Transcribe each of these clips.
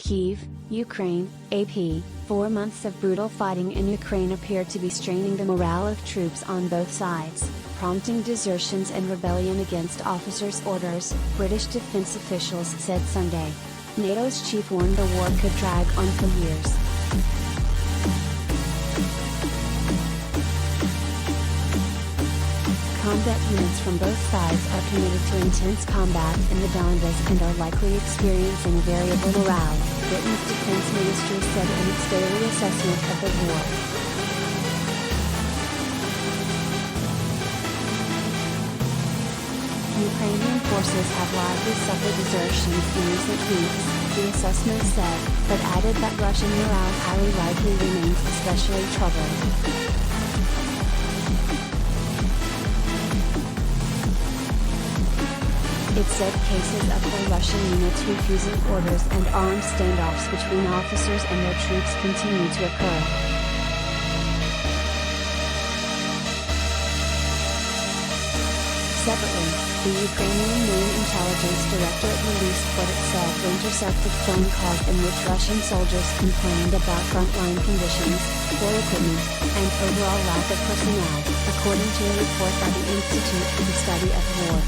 KYIV, Ukraine, AP, 4 months of brutal fighting in Ukraine appear to be straining the morale of troops on both sides, prompting desertions and rebellion against officers' orders, British defense officials said Sunday. NATO's chief warned the war could drag on for years. Combat units from both sides are committed to intense combat in the Donbas and are likely experiencing variable morale, Britain's defense ministry said in its daily assessment of the war. Ukrainian forces have widely suffered desertions in recent weeks, the assessment said, but added that Russian morale highly likely remains especially troubled. It said cases of pro-Russian units refusing orders and armed standoffs between officers and their troops continue to occur. Separately, the Ukrainian main intelligence directorate released what it said were intercepted phone calls in which Russian soldiers complained about frontline conditions, poor equipment, and overall lack of personnel, according to a report by the Institute for the Study of War.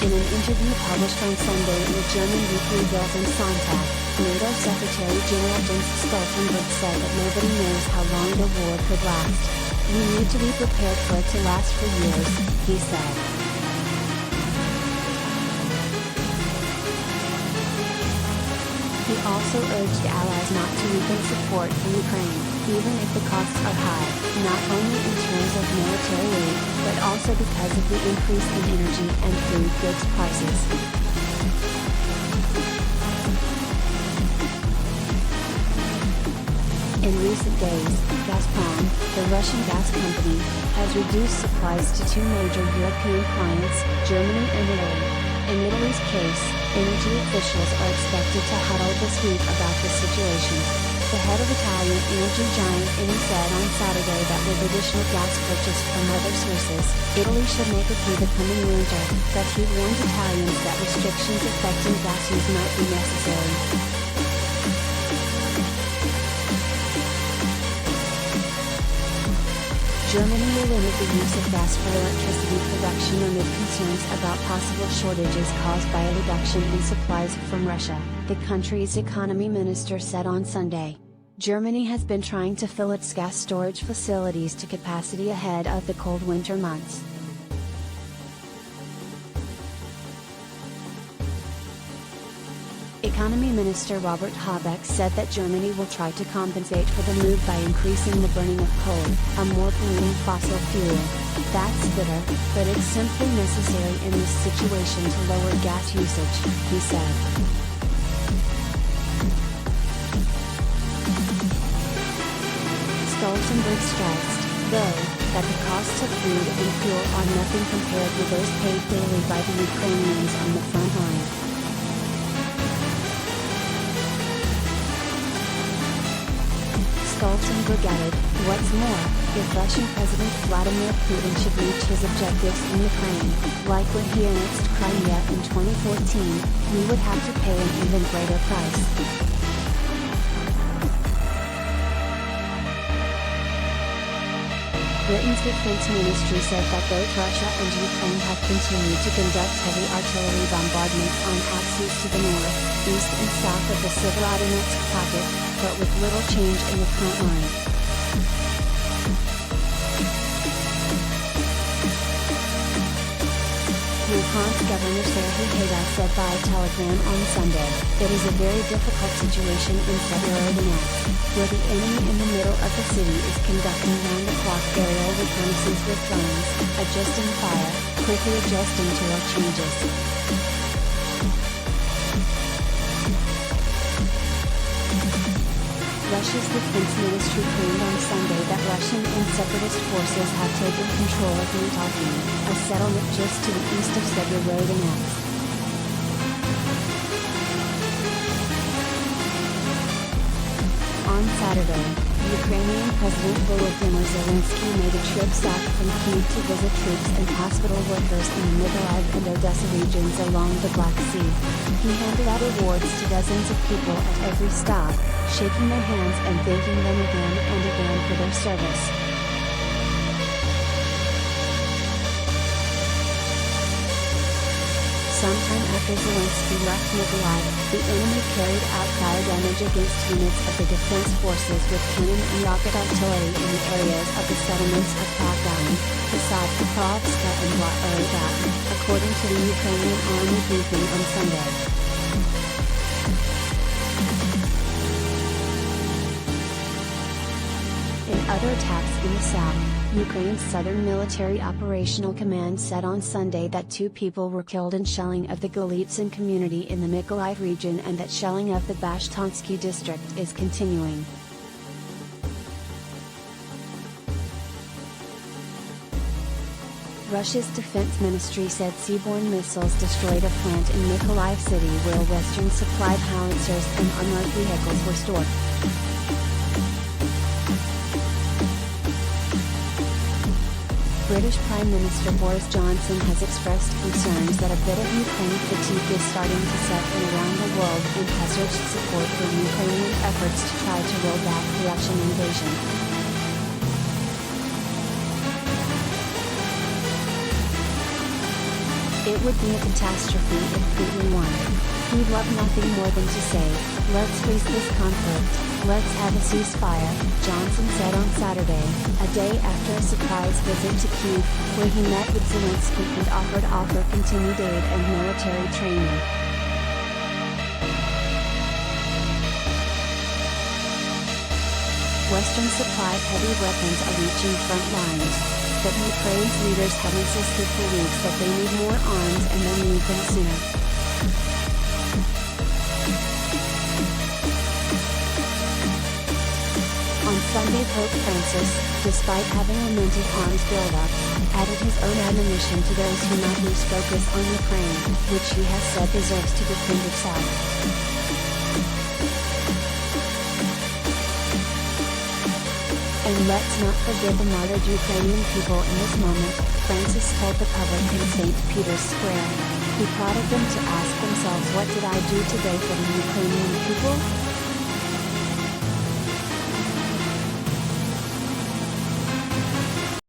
In an interview published on Sunday in the German weekly Bild und Sonntag, NATO Secretary General Jens Stoltenberg said that nobody knows how long the war could last. We need to be prepared for it to last for years, he said. He also urged allies not to weaken support for Ukraine, even if the costs are high, not only in terms of military aid, but also because of the increase in energy and food goods prices. In recent days, Gazprom, the Russian gas company, has reduced supplies to two major European clients, Germany and Italy. In Italy's case, energy officials are expected to huddle this week about the situation. The head of Italian energy giant Eni said on Saturday that with additional gas purchased from other sources, Italy should make it through the coming winter, but he warned Italians that restrictions affecting gas use might be necessary. Germany will limit the use of gas for electricity production amid concerns about possible shortages caused by a reduction in supplies from Russia, the country's economy minister said on Sunday. Germany has been trying to fill its gas storage facilities to capacity ahead of the cold winter months. Economy Minister Robert Habeck said that Germany will try to compensate for the move by increasing the burning of coal, a more polluting fossil fuel. That's bitter, but it's simply necessary in this situation to lower gas usage, he said. Stoltenberg stressed, though, that the costs of food and fuel are nothing compared with those paid daily by the Ukrainians on the front line. Stoltenberg added, what's more, if Russian President Vladimir Putin should reach his objectives in Ukraine, like when he annexed Crimea in 2014, we would have to pay an even greater price. Britain's defense ministry said that both Russia and Ukraine have continued to conduct heavy artillery bombardments on axes to the north, east and south of the Severodonetsk pocket, but with little change in the front line. Luhansk Governor Serhiy Haidai said by telegram on Sunday, it is a very difficult situation in Severodonetsk, where the enemy in the middle of the city is conducting round-the-clock aerial reconnaissance with drones, adjusting fire, quickly adjusting to our changes. Russia's defense ministry claimed on Sunday that Russian and separatist forces have taken control of Natalki, a settlement just to the east of Severodonetsk. On Saturday, Ukrainian President Volodymyr Zelensky made a trip south from Kyiv to visit troops and hospital workers in the Mykolaiv and Odessa regions along the Black Sea. He handed out awards to dozens of people at every stop, shaking their hands and thanking them again and again for their service. Sometime after Zelensky left Mykolaiv, the enemy carried out fire damage against units of the defense forces with cannon and rocket artillery in the areas of the settlements of Pavdan, Posad Pokrovska and Blaorivka, according to the Ukrainian army briefing on Sunday. In other attacks in the south, Ukraine's Southern Military Operational Command said on Sunday that 2 people were killed in shelling of the Golitsyn community in the Mykolaiv region and that shelling of the Bashtansky district is continuing. Russia's defense ministry said seaborne missiles destroyed a plant in Mykolaiv city where Western supplied howitzers and armored vehicles were stored. British Prime Minister Boris Johnson has expressed concerns that a bit of Ukraine fatigue is starting to set in around the world and has urged support for Ukrainian efforts to try to roll back the Russian invasion. It would be a catastrophe if Putin won. He'd love nothing more than to say, "Let's freeze this conflict, let's have a ceasefire," Johnson said on Saturday, a day after a surprise visit to Kyiv, where he met with Zelensky and offered continued aid and military training. Western supplied heavy weapons are reaching front lines, but Ukraine's leaders have insisted for weeks that they need more arms and they need them sooner. On Sunday, Pope Francis, despite having lamented arms buildups, added his own admonition to those who not lose focus on Ukraine, which he has said deserves to defend itself. And let's not forget the martyred Ukrainian people in this moment, Francis told the public in St. Peter's Square. He prodded them to ask themselves, what did I do today for the Ukrainian people?